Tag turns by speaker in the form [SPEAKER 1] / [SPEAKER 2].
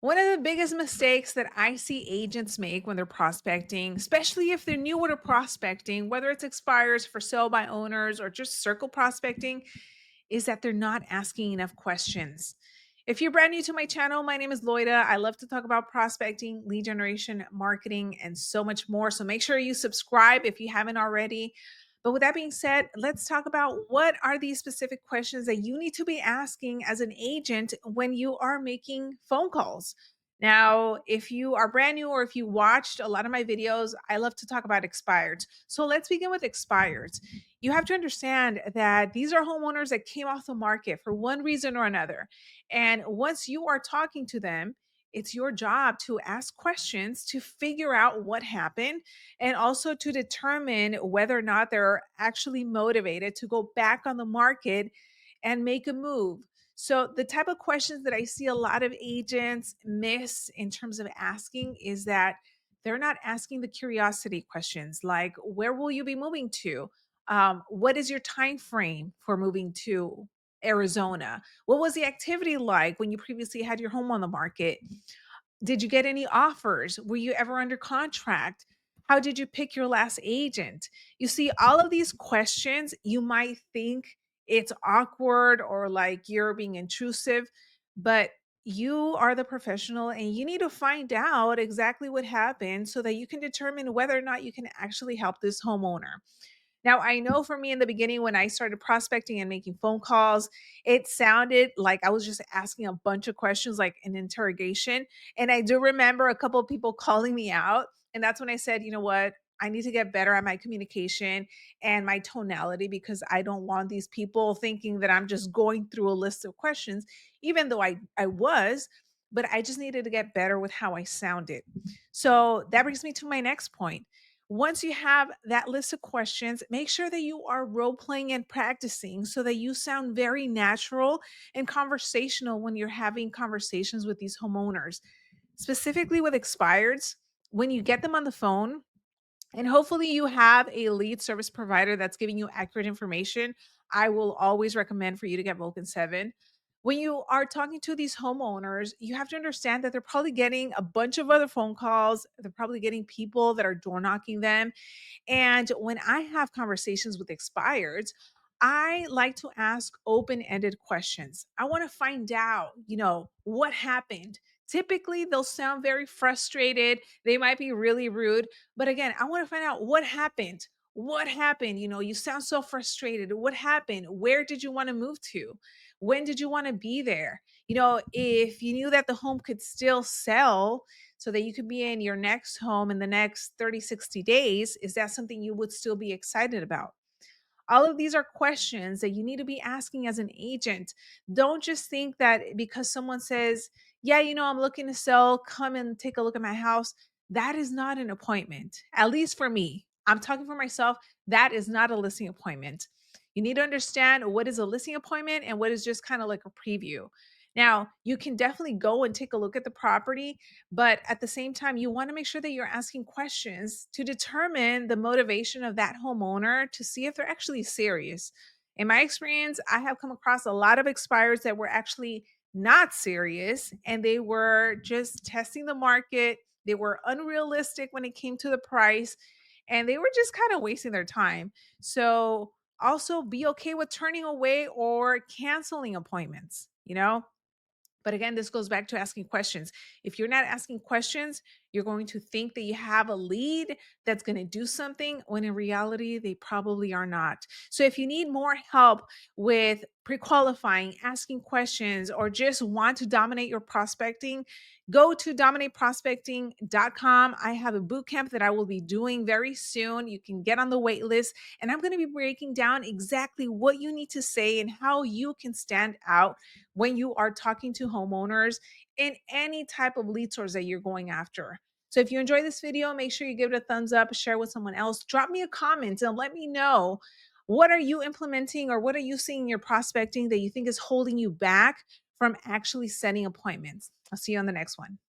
[SPEAKER 1] One of the biggest mistakes that I see agents make when they're prospecting, especially if they're newer to prospecting, whether it's expires for sale by owners or just circle prospecting, is that they're not asking enough questions. If you're brand new to my channel, my name is Loida. I love to talk about prospecting, lead generation, marketing, and so much more. So make sure you subscribe if you haven't already. But with that being said, let's talk about what are these specific questions that you need to be asking as an agent when you are making phone calls. Now, if you are brand new or if you watched a lot of my videos, I love to talk about expireds. So let's begin with expireds. You have to understand that these are homeowners that came off the market for one reason or another. And once you are talking to them, it's your job to ask questions to figure out what happened and also to determine whether or not they're actually motivated to go back on the market and make a move. So, the type of questions that I see a lot of agents miss in terms of asking is that they're not asking the curiosity questions like, where will you be moving to? What is your time frame for moving to Arizona? What was the activity like when you previously had your home on the market? Did you get any offers? Were you ever under contract? How did you pick your last agent? You see, all of these questions, you might think it's awkward or like you're being intrusive, but you are the professional and you need to find out exactly what happened so that you can determine whether or not you can actually help this homeowner. Now, I know for me in the beginning when I started prospecting and making phone calls, it sounded like I was just asking a bunch of questions like an interrogation. And I do remember a couple of people calling me out. And that's when I said, you know what? I need to get better at my communication and my tonality because I don't want these people thinking that I'm just going through a list of questions, even though I was, but I just needed to get better with how I sounded. So that brings me to my next point. Once you have that list of questions, make sure that you are role playing and practicing so that you sound very natural and conversational when you're having conversations with these homeowners, specifically with expireds. When you get them on the phone, and hopefully you have a lead service provider that's giving you accurate information. I will always recommend for you to get Vulcan 7. When you are talking to these homeowners, you have to understand that they're probably getting a bunch of other phone calls. They're probably getting people that are door knocking them, and when I have conversations with expireds, I like to ask open ended questions. I want to find out, what happened. Typically, they'll sound very frustrated. They might be really rude. But again, I want to find out what happened. What happened? You sound so frustrated. What happened? Where did you want to move to? When did you want to be there? If you knew that the home could still sell, so that you could be in your next home in the next 30, 60 days, is that something you would still be excited about? All of these are questions that you need to be asking as an agent. Don't just think that because someone says, yeah, I'm looking to sell, come and take a look at my house. That is not an appointment, at least for me. I'm talking for myself. That is not a listing appointment. You need to understand what is a listing appointment and what is just kind of like a preview. Now, you can definitely go and take a look at the property, but at the same time, you want to make sure that you're asking questions to determine the motivation of that homeowner to see if they're actually serious. In my experience, I have come across a lot of expireds that were actually not serious and they were just testing the market. They were unrealistic when it came to the price and they were just kind of wasting their time. So, also be okay with turning away or canceling appointments. But again, this goes back to asking questions. If you're not asking questions, you're going to think that you have a lead that's going to do something when in reality, they probably are not. So if you need more help with pre qualifying, asking questions, or just want to dominate your prospecting, go to dominateprospecting.com. I have a boot camp that I will be doing very soon. You can get on the wait list, and I'm going to be breaking down exactly what you need to say and how you can stand out when you are talking to homeowners in any type of lead source that you're going after. So if you enjoy this video, make sure you give it a thumbs up, share with someone else, drop me a comment and let me know what are you implementing or what are you seeing in your prospecting that you think is holding you back from actually setting appointments. I'll see you on the next one.